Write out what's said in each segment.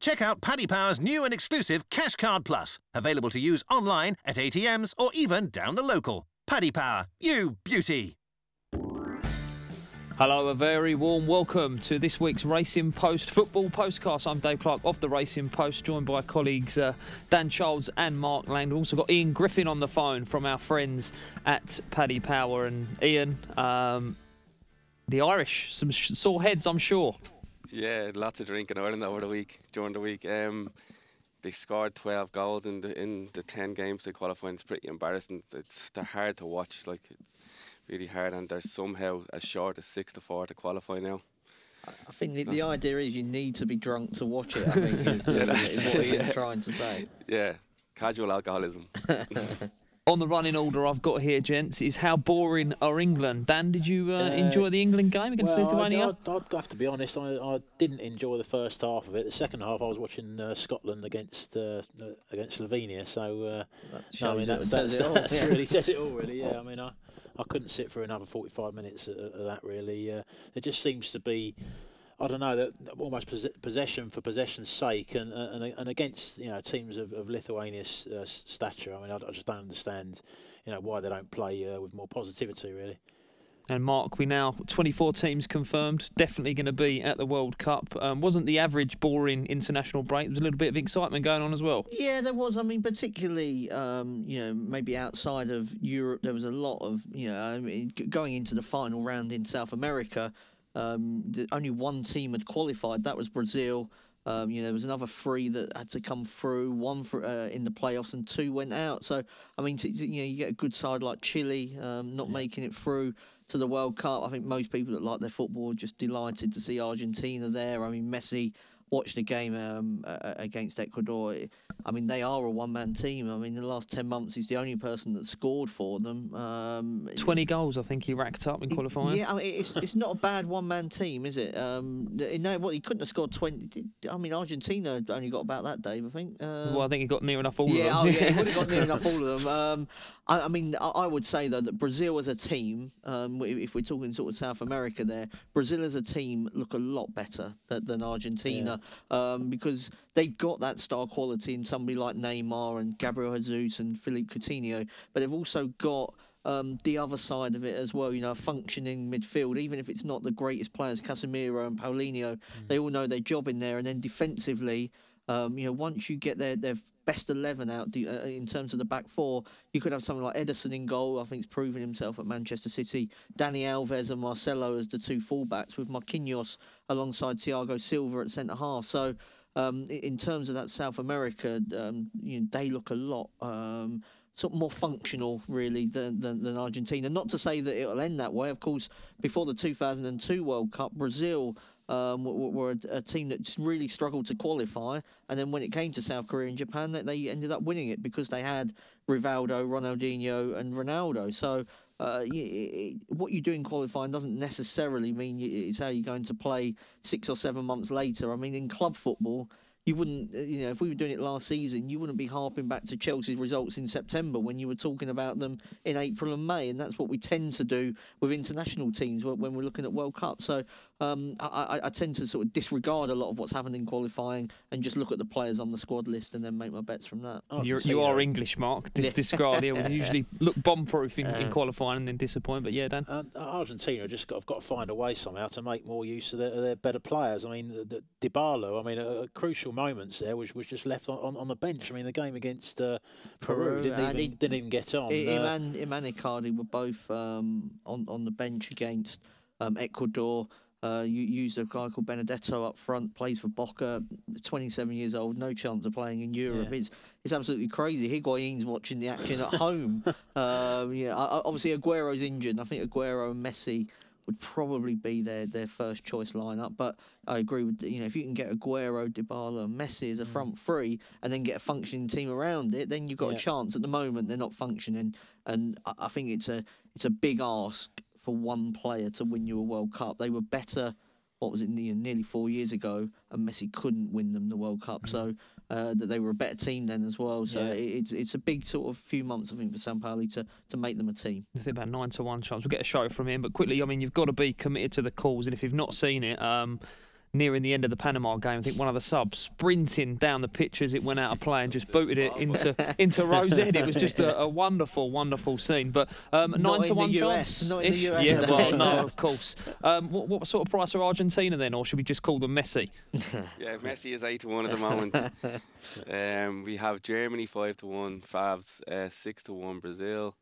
Check out Paddy Power's new and exclusive Cash Card Plus, available to use online, at ATMs or even down the local. Paddy Power, you beauty. Hello, a very warm welcome to this week's Racing Post Football Postcast. I'm Dave Clark of the Racing Post, joined by colleagues Dan Childs and Mark Lang. We've also got Ian Griffin on the phone from our friends at Paddy Power. And Ian, the Irish, some sore heads, I'm sure. Yeah, lots of drinking Ireland during the week. They scored 12 goals in the 10 games they qualified. It's pretty embarrassing. They're hard to watch, like it's really hard, and they're somehow as short as 6-4 to qualify now. I think the idea is you need to be drunk to watch it, I think, is what Ian's trying to say. Yeah, casual alcoholism. On the running order I've got here, gents, is how boring are England? Dan, did you enjoy the England game against Lithuania? I'd have to be honest, I didn't enjoy the first half of it. The second half I was watching Scotland against Slovenia, so that really says it all, really. Yeah, I mean, I couldn't sit for another 45 minutes of that, really. It just seems to be, I don't know, that almost possession for possession's sake, and against teams of Lithuania's stature. I mean, I just don't understand why they don't play with more positivity, really. And Mark, we now 24 teams confirmed, definitely going to be at the World Cup. Wasn't the average boring international break? There was a little bit of excitement going on as well. Yeah, there was. I mean, particularly, maybe outside of Europe, there was a lot of, going into the final round in South America. Only one team had qualified. That was Brazil. There was another 3 that had to come through. 1 in the playoffs, and 2 went out. So, I mean, you get a good side like Chile not making it through to the World Cup. I think most people that like their football are just delighted to see Argentina there. I mean, Messi watched the game against Ecuador. I mean, they are a one-man team. I mean, in the last 10 months, he's the only person that scored for them. 20 goals, I think he racked up in qualifying. Yeah, I mean, it's not a bad one-man team, is it? He couldn't have scored 20. I mean, Argentina only got about that, Dave, I think. Well, I think he got near enough all of them. Yeah, he would have got near enough all of them. I mean, I would say, though, that Brazil as a team, if we're talking sort of South America there, Brazil as a team look a lot better than Argentina, because they've got that star quality in somebody like Neymar and Gabriel Jesus and Philippe Coutinho, but they've also got the other side of it as well, a functioning midfield, even if it's not the greatest players, Casemiro and Paulinho, they all know their job in there. And then defensively, once you get their best 11 out in terms of the back 4, you could have someone like Ederson in goal. I think he's proven himself at Manchester City. Dani Alves and Marcelo as the 2 fullbacks, with Marquinhos alongside Thiago Silva at centre half. So in terms of that South America, they look a lot sort of more functional, really, than Argentina. Not to say that it'll end that way. Of course, before the 2002 World Cup, Brazil were a team that just really struggled to qualify, and then when it came to South Korea and Japan, they ended up winning it because they had Rivaldo, Ronaldinho and Ronaldo. So what you do in qualifying doesn't necessarily mean it's how you're going to play 6 or 7 months later. I mean, in club football, you wouldn't, if we were doing it last season, you wouldn't be harping back to Chelsea's results in September when you were talking about them in April and May. And that's what we tend to do with international teams when we're looking at World Cup. So I tend to sort of disregard a lot of what's happened in qualifying and just look at the players on the squad list and then make my bets from that. You are English, Mark. Discard here. We usually look bomb-proof in qualifying and then disappoint. But yeah, Dan? Argentina just got to find a way somehow to make more use of their better players. I mean, the Dybala, at crucial moments there, was just left on the bench. I mean, the game against Peru didn't even get on. Iman Icardi were both on the bench against Ecuador. You used a guy called Benedetto up front, plays for Boca, 27 years old, no chance of playing in Europe. Yeah. It's absolutely crazy. Higuain's watching the action at home. Obviously Aguero's injured. I think Aguero and Messi would probably be their first choice lineup. But I agree with, if you can get Aguero, Dybala and Messi as a front 3 and then get a functioning team around it, then you've got a chance. At the moment, they're not functioning. And I think it's a big ask for one player to win you a World Cup. They were better, nearly 4 years ago, and Messi couldn't win them the World Cup. So that they were a better team then as well. So it's a big sort of few months, I think, for Sampaoli to make them a team. I think about 9-1 chance. We'll get a show from him, but quickly, I mean, you've got to be committed to the cause, and if you've not seen it, nearing the end of the Panama game. I think one of the subs sprinting down the pitch as it went out of play and just booted it into Rose Ed. It was just a wonderful, wonderful scene. But 9-1 chance. Not in the US. Yeah, well, no, of course. What sort of price are Argentina then, or should we just call them Messi? Yeah, Messi is 8-1 at the moment. We have Germany 5-1, Favs 6-1, Brazil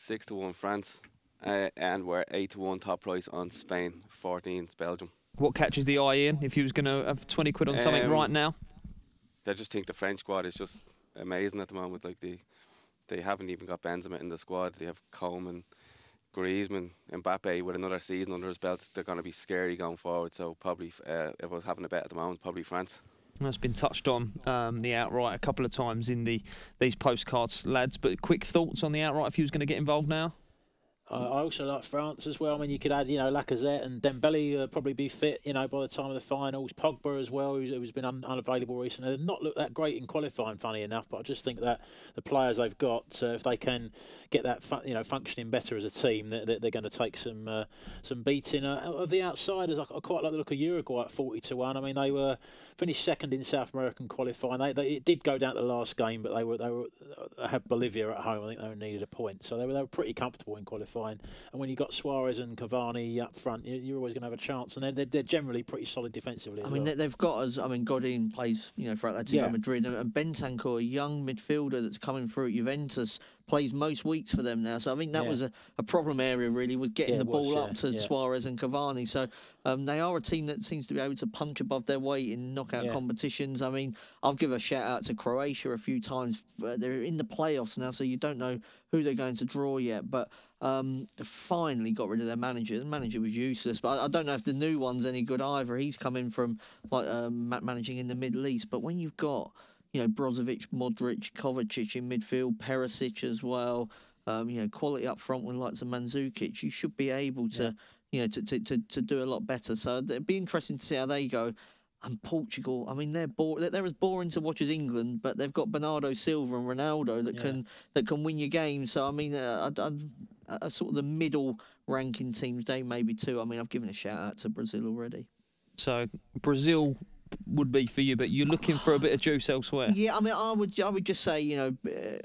6-1, France, and we're 8-1 top price on Spain, 14's Belgium. What catches the eye, Ian, if you was going to have 20 quid on something right now? I just think the French squad is just amazing at the moment. Like they haven't even got Benzema in the squad. They have Coleman, Griezmann, Mbappe with another season under his belt. They're going to be scary going forward. So probably, if I was having a bet at the moment, probably France. That's been touched on the outright a couple of times in these postcards, lads. But quick thoughts on the outright if you was going to get involved now? I also like France as well. I mean, you could add, Lacazette and Dembele probably be fit, by the time of the finals. Pogba as well, who's been unavailable recently. They've not looked that great in qualifying, funny enough. But I just think that the players they've got, if they can get that, functioning better as a team, they're going to take some beating. Of the outsiders, I quite like the look of Uruguay at 40-1. I mean, they were finished second in South American qualifying. It did go down to the last game, but they had Bolivia at home. I think they needed a point, so they were pretty comfortable in qualifying. And when you've got Suarez and Cavani up front, you're always going to have a chance. And they're generally pretty solid defensively. They've got Godin plays for Atletico Madrid, and Bentancur, a young midfielder that's coming through at Juventus, plays most weeks for them now. So I think that was a problem area really, with getting the ball up to Suarez and Cavani. So they are a team that seems to be able to punch above their weight in knockout competitions. I mean, I'll give a shout out to Croatia a few times. They're in the playoffs now, so you don't know who they're going to draw yet. But they finally got rid of their manager. The manager was useless, but I don't know if the new one's any good either. He's coming from managing in the Middle East. But when you've got Brozovic, Modric, Kovacic in midfield, Perisic as well, quality up front with likes of Mandzukic, you should be able to to do a lot better. So it'd be interesting to see how they go. And Portugal, I mean, they're as boring to watch as England, but they've got Bernardo Silva and Ronaldo that can win your game. So I mean, sort of the middle ranking teams, they maybe too. I mean, I've given a shout out to Brazil already. So Brazil would be for you, but you're looking for a bit of juice elsewhere. Yeah, I mean, I would just say,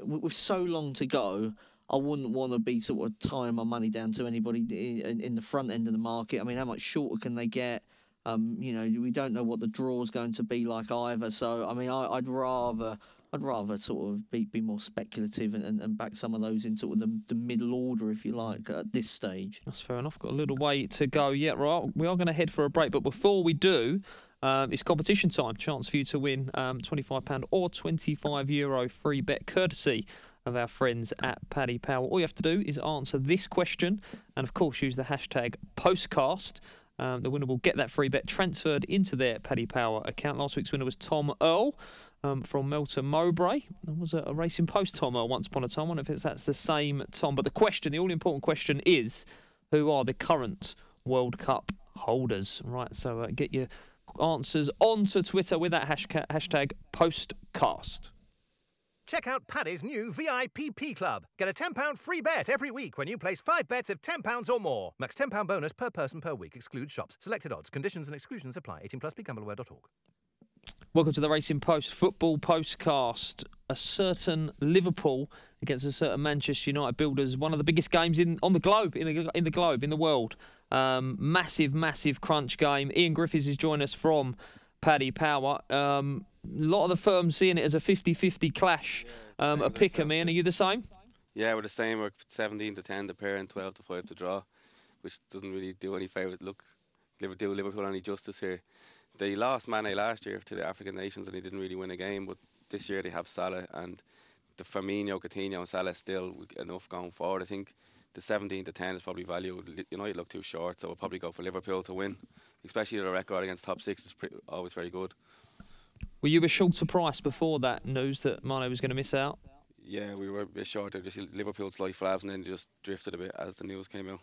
with so long to go, I wouldn't want to be sort of tying my money down to anybody in the front end of the market. I mean, how much shorter can they get? We don't know what the draw is going to be like either. So, I mean, I'd rather sort of be more speculative and back some of those in sort of the middle order, if you like, at this stage. That's fair enough. Got a little way to go yet, right? We are going to head for a break, but before we do, it's competition time. Chance for you to win £25 or €25 free bet, courtesy of our friends at Paddy Power. All you have to do is answer this question, and of course use the hashtag Postcast. The winner will get that free bet transferred into their Paddy Power account. Last week's winner was Tom Earl from Melton Mowbray. There was a Racing Post Tom Earl once upon a time. I wonder if that's the same Tom. But the all-important question is, who are the current World Cup holders? Right, so get your answers onto Twitter with that hashtag Postcast. Check out Paddy's new VIPP Club. Get a £10 free bet every week when you place 5 bets of £10 or more. Max £10 bonus per person per week. Excludes shops. Selected odds. Conditions and exclusions apply. 18+. BeGambleAware.org. Welcome to the Racing Post Football Postcast. A certain Liverpool against a certain Manchester United builders. One of the biggest games on the globe, in the world. Massive crunch game. Ian Griffiths is joining us from Paddy Power. A lot of the firms seeing it as a 50-50 clash. A pick 'em in. Are you the same? Yeah, we're the same. We're 17-10 to pair and 12-5 to draw, which doesn't really do any favours. Look, do Liverpool any justice here. They lost Mane last year to the African nations and they didn't really win a game, but this year they have Salah and the Firmino, Coutinho and Salah still enough going forward. I think the 17-10 is probably value. United look too short, so we'll probably go for Liverpool to win, especially the record against top six is always very good. Were you a short surprise before that news that Mane was going to miss out? Yeah, we were a bit short. Just Liverpool's like flaps and then just drifted a bit as the news came out.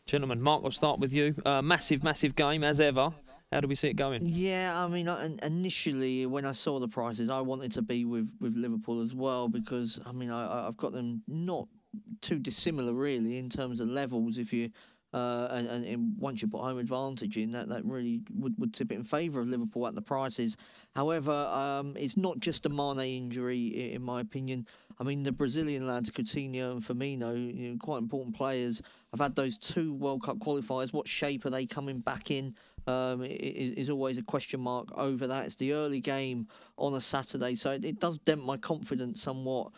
Gentlemen, Mark, I'll start with you. Massive game as ever. How do we see it going? Yeah, I mean, initially when I saw the prices, I wanted to be with Liverpool as well because, I mean, I've got them not too dissimilar really in terms of levels. If you and once you put home advantage in, that really would tip it in favour of Liverpool at the prices. However, it's not just a Mane injury, in my opinion. I mean, the Brazilian lads, Coutinho and Firmino, quite important players, have had those 2 World Cup qualifiers. What shape are they coming back in? Is always a question mark over that. It's the early game on a Saturday, so it does dent my confidence somewhat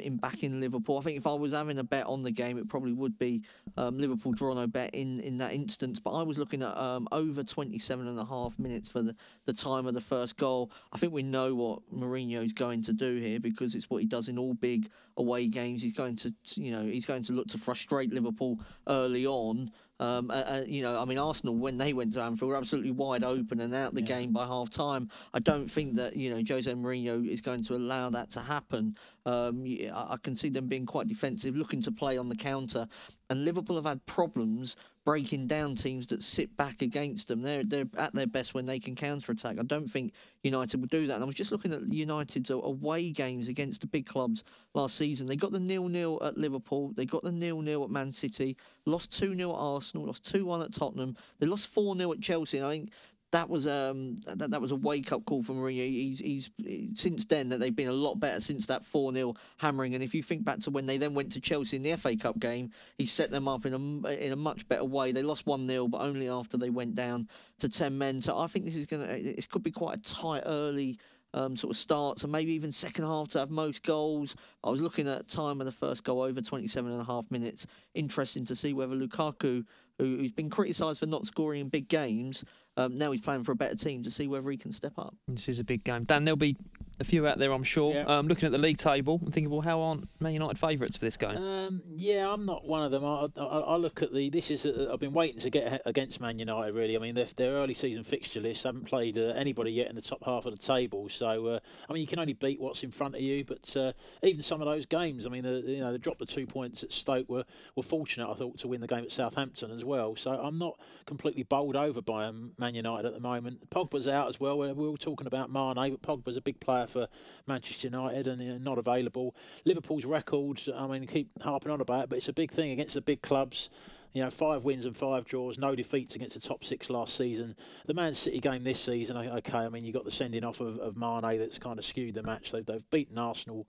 in backing Liverpool. I think if I was having a bet on the game, it probably would be Liverpool draw no bet in that instance. But I was looking at over 27.5 minutes for the time of the first goal. I think we know what Mourinho's going to do here, because it's what he does in all big away games. He's going to look to frustrate Liverpool early on. I mean, Arsenal, when they went to Anfield, were absolutely wide open and out the game by half time. I don't think that Jose Mourinho is going to allow that to happen. I can see them being quite defensive, looking to play on the counter, and Liverpool have had problems breaking down teams that sit back against them. They're at their best when they can counter-attack. I don't think United will do that. And I was just looking at United's away games against the big clubs last season. They got the 0-0 at Liverpool. They got the 0-0 at Man City. Lost 2-0 at Arsenal. Lost 2-1 at Tottenham. They lost 4-0 at Chelsea. And I think that was a wake-up call for Mourinho. He's since then that they've been a lot better since that 4-0 hammering. And if you think back to when they then went to Chelsea in the FA Cup game, he set them up in a much better way. They lost 1-0, but only after they went down to 10 men. So I think this could be quite a tight early sort of start, so maybe even second half to have most goals. I was looking at time of the first goal, over 27.5 minutes. Interesting to see whether Lukaku, who's been criticised for not scoring in big games, now he's playing for a better team, to see whether he can step up. This is a big game. Dan, there'll be a few out there, I'm sure. Yeah. Looking at the league table and thinking, well, how aren't Man United favourites for this game? I'm not one of them. I look at I've been waiting to get against Man United, really. I mean, their early season fixture list haven't played anybody yet in the top half of the table. So, I mean, you can only beat what's in front of you. But even some of those games, I mean, they dropped the 2 points at Stoke were fortunate, I thought, to win the game at Southampton as well. So I'm not completely bowled over by Man United at the moment. Pogba's out as well. We're all talking about Mane, but Pogba's a big player for Manchester United and not available. Liverpool's record, I mean, keep harping on about it, but it's a big thing against the big clubs. 5 wins and 5 draws, no defeats against the top 6 last season. The Man City game this season, okay, I mean, you got the sending off of Mane that's kind of skewed the match. They've beaten Arsenal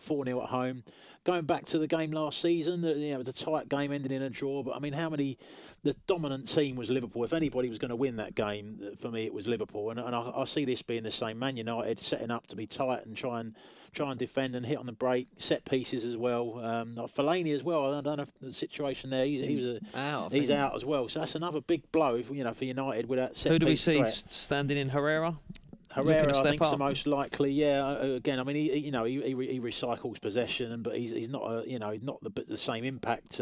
4-0 at home. Going back to the game last season, it was a tight game ending in a draw, but I mean, the dominant team was Liverpool. If anybody was going to win that game, for me, it was Liverpool. And I see this being the same. Man United setting up to be tight and try and defend and hit on the break, set pieces as well. Fellaini as well. I don't know if the situation there. He's out as well. So that's another big blow, for United without set. Who do we piece see threat. Standing in? Herrera, I think, is the most likely. Yeah, again, I mean, he recycles possession, but he's not he's not the same impact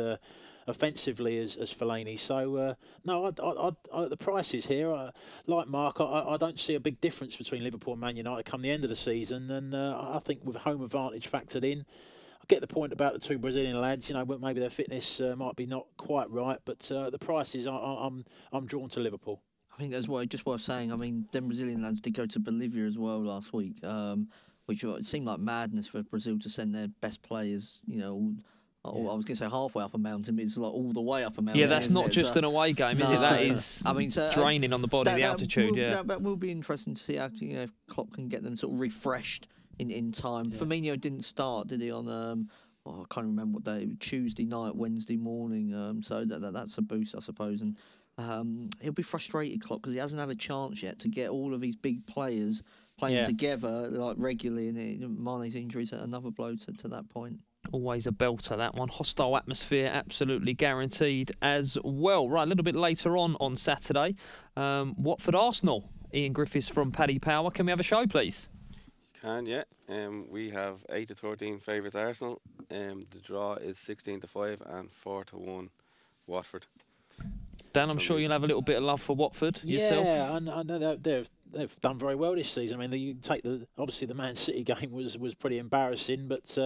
offensively as Fellaini. So no, the prices here, like Mark, I don't see a big difference between Liverpool and Man United come the end of the season, and I think with home advantage factored in. I get the point about the 2 Brazilian lads. Maybe their fitness might be not quite right, but the prices, I'm drawn to Liverpool. I think that's just worth saying. I mean, them Brazilian lads did go to Bolivia as well last week, which it seemed like madness for Brazil to send their best players, I was going to say halfway up a mountain, but it's like all the way up a mountain. Yeah, that's not just an away game, is it? That is draining on the body, the altitude. That will be interesting to see how if Klopp can get them sort of refreshed in time. Yeah. Firmino didn't start, did he, on I can't remember what day, Tuesday night, Wednesday morning. So that's a boost, I suppose. And he'll be frustrated, Klopp, because he hasn't had a chance yet to get all of these big players playing together like regularly, and Mane's injuries are another blow to that point. Always a belter, that one. Hostile atmosphere, absolutely guaranteed as well. Right, a little bit later on Saturday, Watford Arsenal. Ian Griffiths from Paddy Power. Can we have a show, please? Can, yeah. We have 8-13 favourites Arsenal. The draw is 16-5 and 4-1 Watford. Dan, I'm sure you'll have a little bit of love for Watford yourself. Yeah, I know they're they've done very well this season. I mean, you take obviously the Man City game was pretty embarrassing, but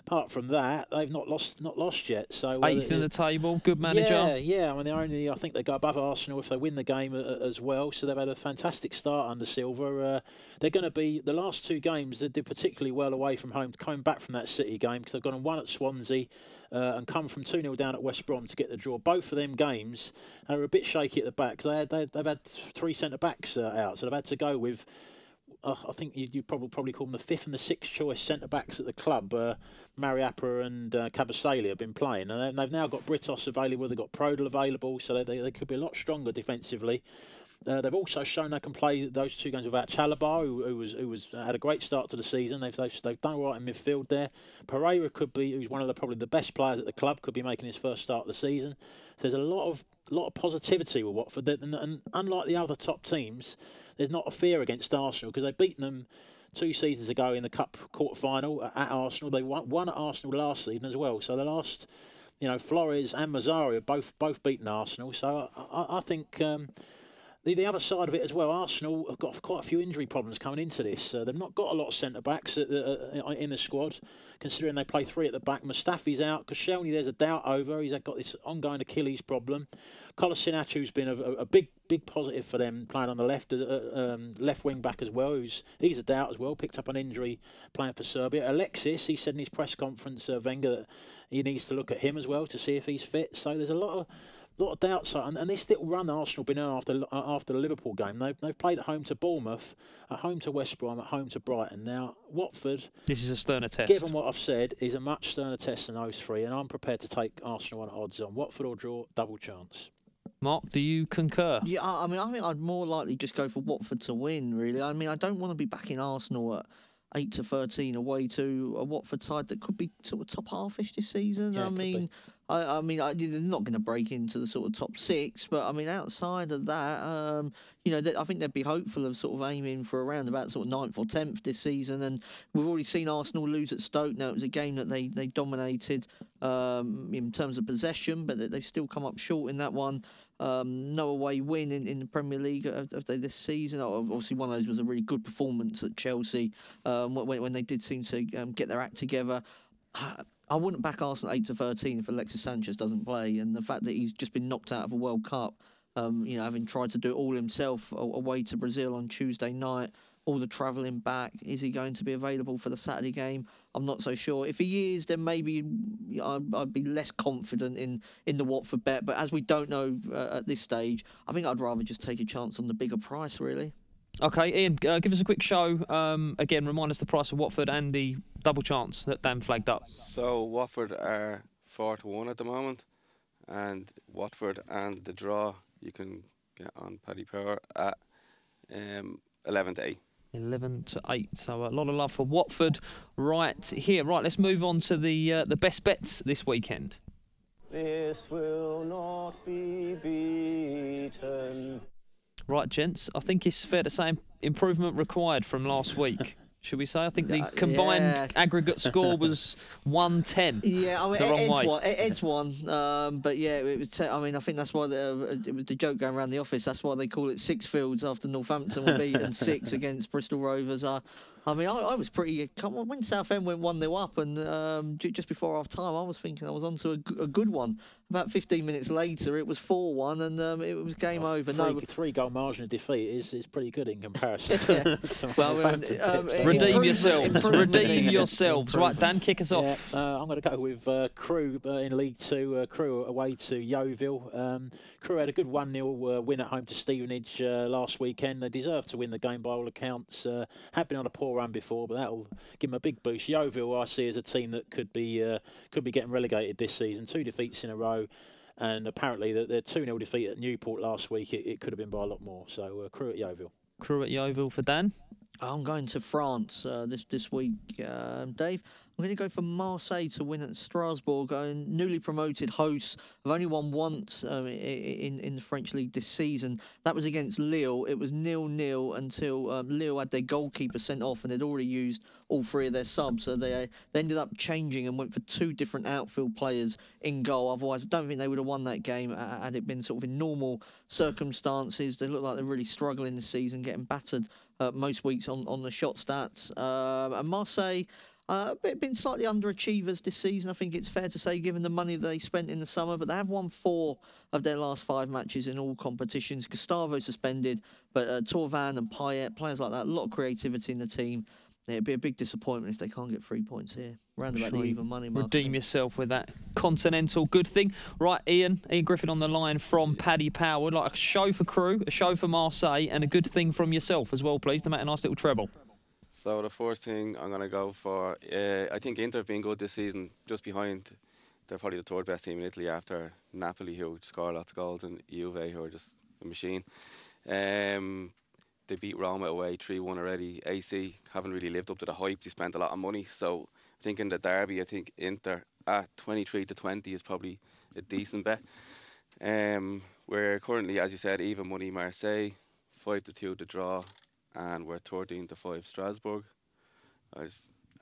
apart from that, they've not lost yet. So 8th in the table, good manager. Yeah. I mean, I think they go above Arsenal if they win the game as well. So they've had a fantastic start under Silva. They're going to be the last 2 games. They did particularly well away from home, coming back from that City game because they've gone and won at Swansea. And come from 2-0 down at West Brom to get the draw. Both of them games, they were a bit shaky at the back because they've had 3 centre-backs out. So they've had to go with, I think you'd probably call them the 5th and the 6th choice centre-backs at the club. Mariappa and Kabasele have been playing. And they've now got Britos available, they've got Prodel available, so they could be a lot stronger defensively. They've also shown they can play those 2 games without Chalobah, who had a great start to the season. They've done all right in midfield there. Pereira who's one of probably the best players at the club, could be making his first start of the season. So there's a lot of positivity with Watford, and unlike the other top teams, there's not a fear against Arsenal because they've beaten them 2 seasons ago in the Cup quarter-final at Arsenal. They won at Arsenal last season as well. So the last, Flores and Mazzari have both beaten Arsenal. So I think. The other side of it as well, Arsenal have got quite a few injury problems coming into this. They've not got a lot of centre-backs in the squad, considering they play 3 at the back. Mustafi's out. Koscielny, there's a doubt over. He's got this ongoing Achilles problem. Kolasinacu's been a big positive for them, playing on the left wing back as well. He's a doubt as well, picked up an injury playing for Serbia. Alexis, he said in his press conference, Wenger, that he needs to look at him as well to see if he's fit. So there's a lot of doubts, and this little run Arsenal been on after the Liverpool game. They've played at home to Bournemouth, at home to West Brom, at home to Brighton. Now Watford, this is a sterner test. Given what I've said, is a much sterner test than those 3, and I'm prepared to take Arsenal on odds on Watford or draw, double chance. Mark, do you concur? Yeah, I mean, I think I'd more likely just go for Watford to win. Really, I mean, I don't want to be backing Arsenal at 8-13 away to a Watford side that could be sort of top halfish this season. Yeah, they're not going to break into the sort of top 6, but I mean, outside of that, I think they'd be hopeful of sort of aiming for around about sort of 9th or 10th this season. And we've already seen Arsenal lose at Stoke. Now, it was a game that they dominated in terms of possession, but they've still come up short in that one. No away win in the Premier League of this season. Obviously, one of those was a really good performance at Chelsea when they did seem to get their act together. I wouldn't back Arsenal 8-13 if Alexis Sanchez doesn't play, and the fact that he's just been knocked out of a World Cup, having tried to do it all himself away to Brazil on Tuesday night, all the travelling back. Is he going to be available for the Saturday game? I'm not so sure. If he is, then maybe I'd be less confident in the Watford bet. But as we don't know at this stage, I think I'd rather just take a chance on the bigger price, really. Okay, Ian, give us a quick show. Again, remind us the price of Watford and the double chance that Dan flagged up. So Watford are 4-1 at the moment, and Watford and the draw you can get on Paddy Power at 11-8. 11-8. So a lot of love for Watford right here. Right, let's move on to the best bets this weekend. This will not be beaten. Right, gents, I think it's fair to say improvement required from last week. Should we say? I think the combined aggregate score was 110. Yeah, I mean, Ed's won. But yeah, it was. I think that's why it was the joke going around the office. That's why they call it Sixfields after Northampton were beaten 6 against Bristol Rovers. I was pretty. When Southend went 1-0 up, and just before half time, I was thinking I was onto a good one. About 15 minutes later, it was 4-1, and it was game over. Three-goal margin of defeat is pretty good in comparison. To redeem yourselves. Right, Dan, kick us off. I'm going to go with Crewe in League Two. Crewe away to Yeovil. Crewe had a good 1-0 win at home to Stevenage last weekend. They deserved to win the game by all accounts. Had been on a poor run before, but that'll give them a big boost. Yeovil, I see as a team that could be getting relegated this season. 2 defeats in a row, and apparently their 2-0 defeat at Newport last week, it could have been by a lot more. So Crewe at Yeovil. Crewe at Yeovil for Dan. I'm going to France this week, Dave. I'm going to go for Marseille to win at Strasbourg. Newly promoted hosts have only won once in the French league this season. That was against Lille. It was 0-0 until Lille had their goalkeeper sent off, and they'd already used all three of their subs. So they ended up changing and went for two different outfield players in goal. Otherwise, I don't think they would have won that game had it been sort of in normal circumstances. They look like they're really struggling this season, getting battered most weeks on the shot stats. And Marseille, been slightly underachievers this season, I think it's fair to say, given the money they spent in the summer. But they have won 4 of their last 5 matches in all competitions. Gustavo suspended, but Torvan and Payet, players like that, a lot of creativity in the team. It'd be a big disappointment if they can't get 3 points here. Round about the even money mark. Redeem yourself with that continental good thing. Right, Ian Griffin on the line from Paddy Power. Would like a show for Crew, a show for Marseille, and a good thing from yourself as well, please, to make a nice little treble. So the first thing I'm going to go for, I think Inter have been good this season, just behind. They're probably the 3rd best team in Italy after Napoli, who score lots of goals, and Juve, who are just a machine. They beat Roma away 3-1 already. AC haven't really lived up to the hype. They spent a lot of money. So I think in the derby, I think Inter at 23-20 is probably a decent bet. We're currently, as you said, even money Marseille, 5-2 to draw, and we're 13-5 Strasbourg.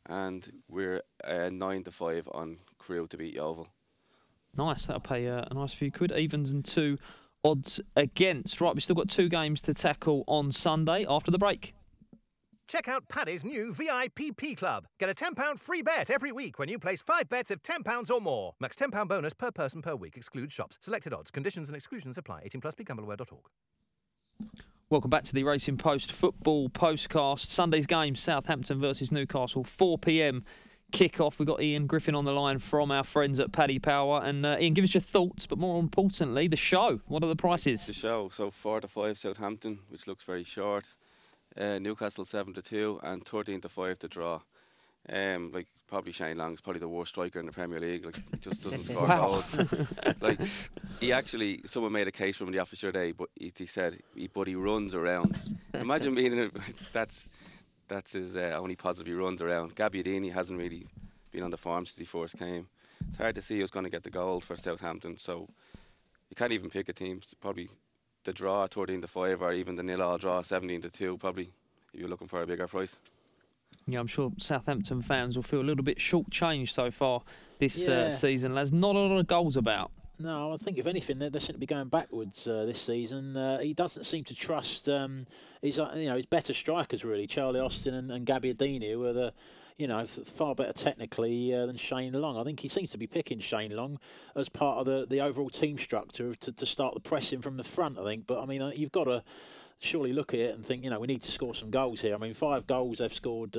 And we're 9-5 on Crew to beat Yeovil. Nice, that'll pay a nice few quid. Evens and 2 odds against. Right, we've still got 2 games to tackle on Sunday after the break. Check out Paddy's new VIPP Club. Get a £10 free bet every week when you place 5 bets of £10 or more. Max £10 bonus per person per week. Excludes shops. Selected odds. Conditions and exclusions apply. 18+. BeGambleAware.org. Welcome back to the Racing Post Football Postcast. Sunday's game, Southampton versus Newcastle, 4 p.m. kick-off. We've got Ian Griffin on the line from our friends at Paddy Power. And Ian, give us your thoughts, but more importantly, the show. What are the prices? The show, so 4-5 Southampton, which looks very short. Newcastle 7-2 and 13-5 to draw. Like probably Shane Long's probably the worst striker in the Premier League. Like he just doesn't score goals. Like he actually, someone made a case for him in the office today, but he said he runs around. Imagine being in it. That's his only positive. He runs around. Gabbiadini hasn't really been on the form since he first came. It's hard to see who's going to get the goal for Southampton. So you can't even pick a team. It's probably the draw 13-5 or even the 0-0 draw 17-2. Probably if you're looking for a bigger price. Yeah, I'm sure Southampton fans will feel a little bit shortchanged so far this season. There's not a lot of goals about. No, I think if anything, they seem to be going backwards this season. He doesn't seem to trust his better strikers really, Charlie Austin and Gabbiadini, who are the far better technically than Shane Long. I think he seems to be picking Shane Long as part of the overall team structure to start the pressing from the front. I think, but I mean, you've got to surely look at it and think, we need to score some goals here. I mean, 5 goals they've scored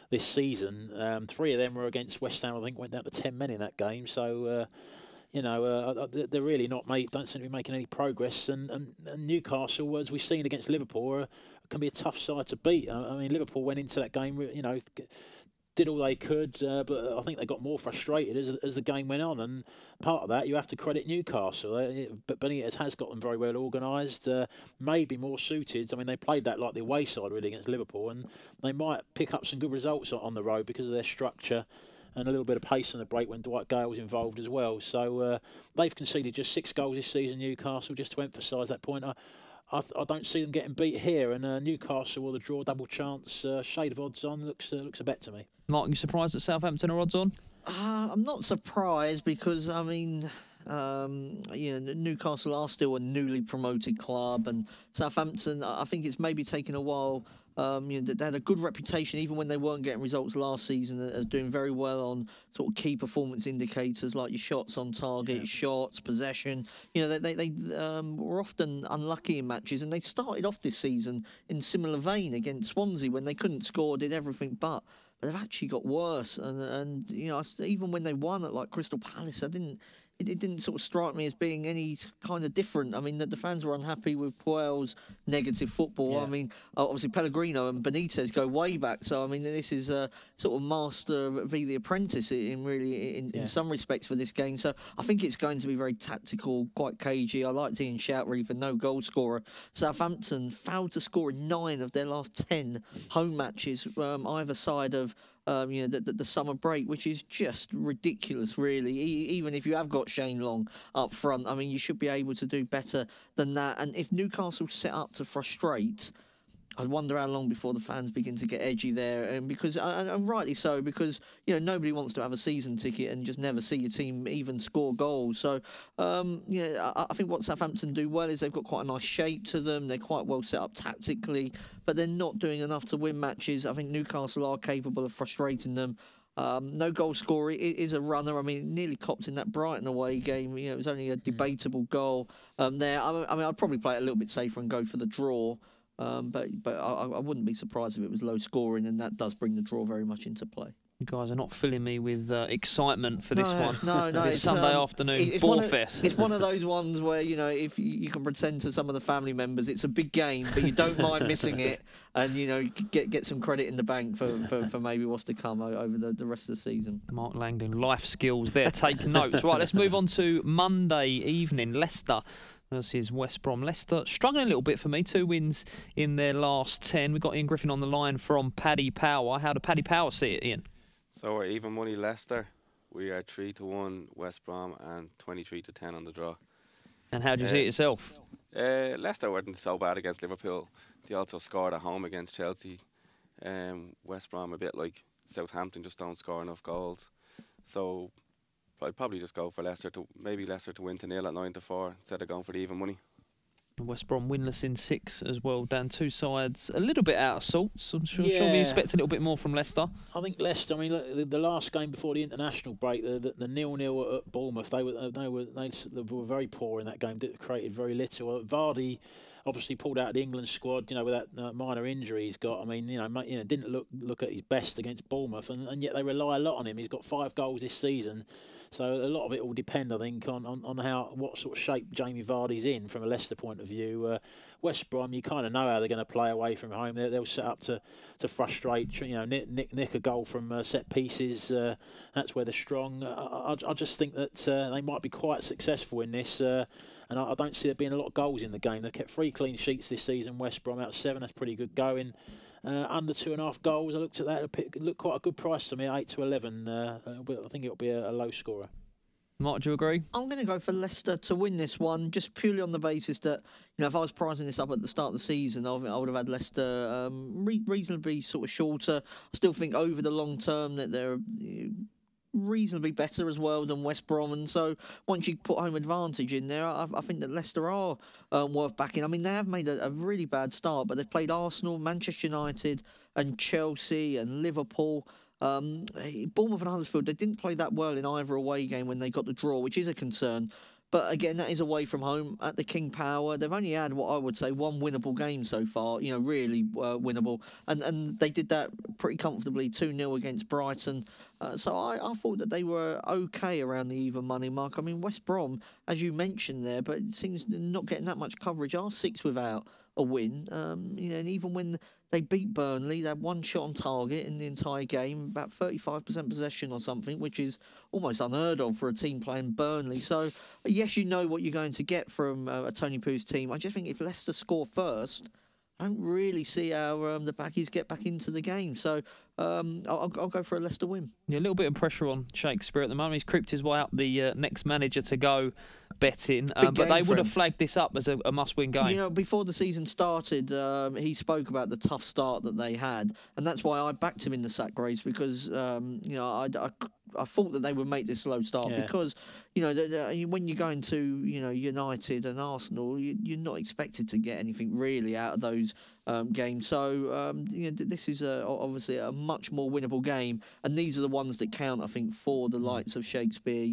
this season. 3 of them were against West Ham. I think went down to 10 men in that game. So. They're really don't seem to be making any progress. And Newcastle, as we've seen against Liverpool, can be a tough side to beat. I mean, Liverpool went into that game, did all they could, but I think they got more frustrated as the game went on. And part of that, you have to credit Newcastle. But Benitez has got them very well organised, maybe more suited. I mean, they played that like the away side really against Liverpool, and they might pick up some good results on the road because of their structure and a little bit of pace on the break when Dwight Gale was involved as well. So they've conceded just 6 goals this season, Newcastle, just to emphasise that point. I don't see them getting beat here, and Newcastle with a draw double chance, shade of odds on, looks a bet to me. Mark, you surprised that Southampton are odds on? I'm not surprised because, I mean, Newcastle are still a newly promoted club, and Southampton, I think it's maybe taken a while. They had a good reputation even when they weren't getting results last season as doing very well on sort of key performance indicators like your shots on target, shots, possession. They were often unlucky in matches, and they started off this season in similar vein against Swansea when they couldn't score, did everything but they've actually got worse. And even when they won at like Crystal Palace, I didn't it didn't sort of strike me as being any kind of different. I mean, the fans were unhappy with Puel's negative football. Yeah. I mean, obviously Pellegrino and Benitez go way back. So, I mean, this is a sort of master v the apprentice in some respects for this game. So I think it's going to be very tactical, quite cagey. I liked Ian Shoutry for no goal scorer. Southampton failed to score in 9 of their last 10 home matches, either side of the summer break, which is just ridiculous, really. Even if you have got Shane Long up front, I mean, you should be able to do better than that. And if Newcastle set up to frustrate, I wonder how long before the fans begin to get edgy there, and rightly so, because nobody wants to have a season ticket and just never see your team even score goals. So I think what Southampton do well is they've got quite a nice shape to them. They're quite well set up tactically, but they're not doing enough to win matches. I think Newcastle are capable of frustrating them. No goal scorer is a runner. I mean, nearly copped in that Brighton away game. It was only a debatable goal there. I mean, I'd probably play it a little bit safer and go for the draw. But I wouldn't be surprised if it was low scoring, and that does bring the draw very much into play. You guys are not filling me with excitement for this one. No, this Sunday afternoon ball fest. It's one of those ones where if you can pretend to some of the family members it's a big game, but you don't mind missing it, and get some credit in the bank for maybe what's to come over the rest of the season. Mark Langdon, life skills there. Take notes. Right, let's move on to Monday evening. Leicester versus West Brom. Leicester struggling a little bit for me. 2 wins in their last 10. We've got Ian Griffin on the line from Paddy Power. How do Paddy Power see it, Ian? So we're even money Leicester. We are 3-1 West Brom and 23-10 on the draw. And how do you see it yourself? Leicester weren't so bad against Liverpool. They also scored at home against Chelsea. West Brom a bit like Southampton, just don't score enough goals. So I'd probably just go for Leicester to win 0 at 9-4 instead of going for the even money. West Brom winless in 6 as well, down 2 sides, a little bit out of sorts. I'm sure we expect a little bit more from Leicester. I think Leicester. I mean, look, the last game before the international break, the 0-0 at Bournemouth, they were very poor in that game. Created very little. Vardy obviously pulled out of the England squad, with that minor injury he's got. I mean, didn't look at his best against Bournemouth, and yet they rely a lot on him. He's got 5 goals this season. So a lot of it will depend, I think, on what sort of shape Jamie Vardy's in from a Leicester point of view. West Brom, you kind of know how they're going to play away from home. They'll set up to frustrate, nick a goal from set pieces. That's where they're strong. I just think that they might be quite successful in this. And I don't see there being a lot of goals in the game. They've kept 3 clean sheets this season, West Brom, out of 7. That's pretty good going. Under 2.5 goals, I looked at that. It looked quite a good price to me, 8-11. I think it'll be a low scorer. Mark, do you agree? I'm going to go for Leicester to win this one, just purely on the basis that, if I was pricing this up at the start of the season, I would have had Leicester reasonably sort of shorter. I still think over the long term that they're reasonably better as well than West Brom, and so once you put home advantage in there, I think that Leicester are worth backing. I mean, they have made a really bad start, but they've played Arsenal, Manchester United and Chelsea and Liverpool. Bournemouth and Huddersfield, they didn't play that well in either away game when they got the draw, which is a concern. But again, that is away from home at the King Power. They've only had what I would say 1 winnable game so far, really winnable. And they did that pretty comfortably, 2-0 against Brighton. So I thought that they were okay around the even money mark. I mean, West Brom, as you mentioned there, but it seems not getting that much coverage, are 6 without a win. And even when they beat Burnley, they had 1 shot on target in the entire game, about 35% possession or something, which is almost unheard of for a team playing Burnley. So, yes, you know what you're going to get from a Tony Pugh's team. I just think if Leicester score first, I don't really see how the Baggies get back into the game. So I'll go for a Leicester win. Yeah, a little bit of pressure on Shakespeare at the moment. He's creeped his way up the next manager to go betting. But they would have flagged this up as a must-win game. Before the season started, he spoke about the tough start that they had. And that's why I backed him in the sack race, because, I thought that they would make this slow start because, when you're going to, United and Arsenal, you're not expected to get anything really out of those games. So, this is obviously a much more winnable game. And these are the ones that count, I think, for the likes of Shakespeare,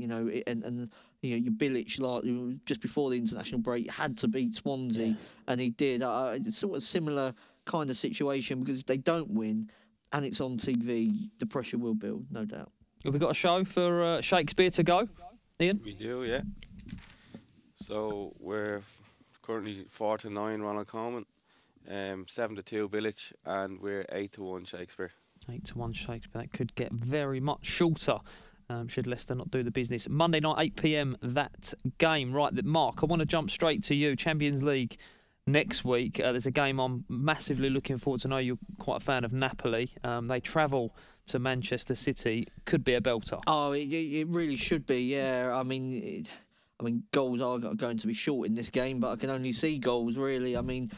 and your Bilic, just before the international break, had to beat Swansea, and he did. It's sort of a similar kind of situation, because if they don't win and it's on TV, the pressure will build, no doubt. Have we got a show for Shakespeare to go? Ian? We do, yeah. So we're currently 4-9 Ronald Koeman, 7-2 Village, and we're 8-1 Shakespeare. 8-1 Shakespeare. That could get very much shorter. Should Leicester not do the business. Monday night, 8 p.m, that game. Right, Mark, I want to jump straight to you. Champions League next week. There's a game I'm massively looking forward to. I know you're quite a fan of Napoli. They travel to Manchester City. Could be a belter. Oh, it really should be, yeah. I mean, goals are going to be short in this game, but I can only see goals, really. I mean,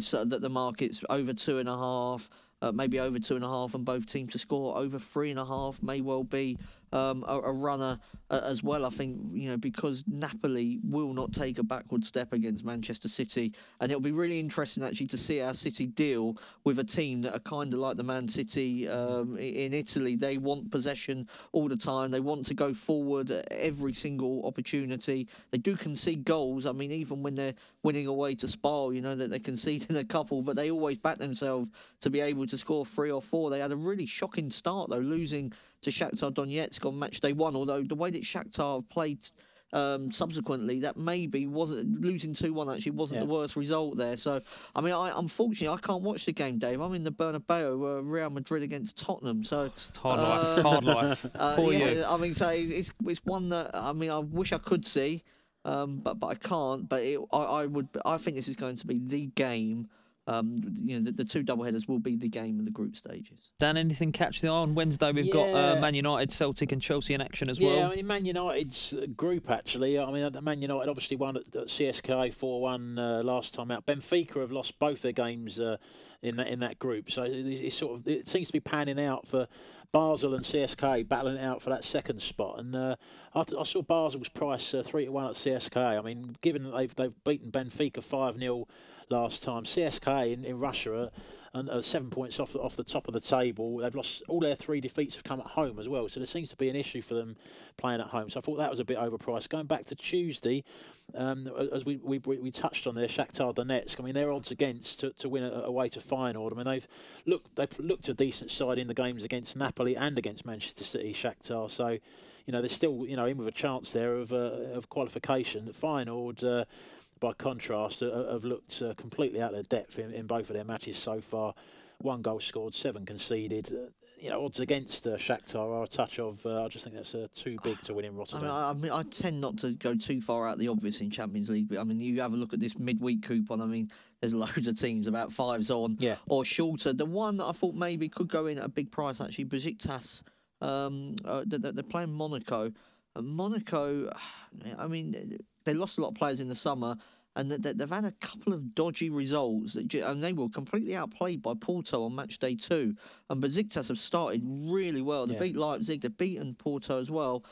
so that the market's over 2.5, maybe over 2.5, and both teams to score over 3.5 may well be a runner as well. I think, because Napoli will not take a backward step against Manchester City, and it'll be really interesting actually to see how City deal with a team that are kind of like the Man City in Italy. They want possession all the time. They want to go forward at every single opportunity. They do concede goals. I mean, even when they're winning away to Spal, that they're conceding a couple, but they always back themselves to be able to score 3 or 4. They had a really shocking start, though, losing to Shakhtar Donetsk on match day 1, although the way that Shakhtar have played subsequently, that maybe wasn't losing 2-1 actually wasn't the worst result there. So, I mean, unfortunately, I can't watch the game, Dave. I'm in the Bernabeu, Real Madrid against Tottenham. So it's hard life. Poor you. I mean, so it's one that I wish I could see, but I can't. But I think this is going to be the game. The two doubleheaders will be the game in the group stages. Dan, anything catch the eye? On Wednesday we've got Man United, Celtic and Chelsea in action as well. Yeah, I mean, Man United's group, actually. I mean, Man United obviously won at CSKA 4-1 last time out. Benfica have lost both their games in that group. So it seems to be panning out for Basel and CSKA battling it out for that second spot. And I saw Basel's price 3-1 at CSKA. I mean, given that they've beaten Benfica 5-0 last time, CSKA in Russia are 7 points off the top of the table. They've lost all their 3 defeats have come at home as well, so there seems to be an issue for them playing at home. So I thought that was a bit overpriced. Going back to Tuesday, as we touched on there, Shakhtar Donetsk. I mean, they're odds against to win away to Feyenoord. I mean, they've looked a decent side in the games against Napoli and against Manchester City, Shakhtar. So, they're still in with a chance there of qualification. Feyenoord, by contrast, have looked completely out of their depth in both of their matches so far. 1 goal scored, 7 conceded. Odds against Shakhtar are a touch of. I just think that's too big to win in Rotterdam. I tend not to go too far out the obvious in Champions League. But you have a look at this midweek coupon. I mean, there's loads of teams about 5s on or shorter. The one that I thought maybe could go in at a big price, actually, Besiktas. They're playing Monaco. Monaco, I mean, they lost a lot of players in the summer, and they've had a couple of dodgy results, and they were completely outplayed by Porto on match day 2. And Besiktas have started really well. They beat Leipzig, they've beaten Porto as well.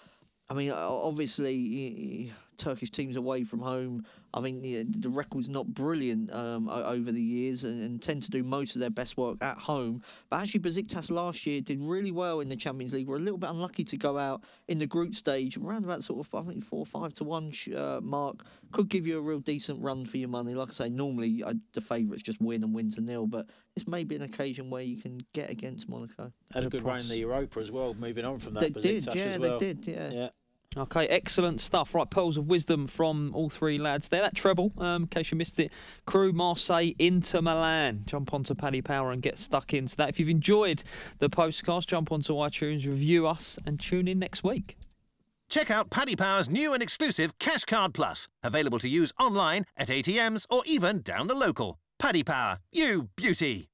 I mean, obviously, Turkish teams away from home, I think the record's not brilliant over the years and tend to do most of their best work at home. But actually, Besiktas last year did really well in the Champions League. We're a little bit unlucky to go out in the group stage, around about sort of, I think, 4 or 5-1 mark. Could give you a real decent run for your money. Like I say, normally the favourites just win and win to 0, but this may be an occasion where you can get against Monaco. Had a good run in the Europa as well, moving on from that. They did, yeah. Okay, excellent stuff. Right, pearls of wisdom from all 3 lads there. That treble, in case you missed it, Crew, Marseille, Inter Milan. Jump onto Paddy Power and get stuck into that. If you've enjoyed the Postcast, jump onto iTunes, review us and tune in next week. Check out Paddy Power's new and exclusive Cash Card Plus, available to use online, at ATMs or even down the local. Paddy Power, you beauty.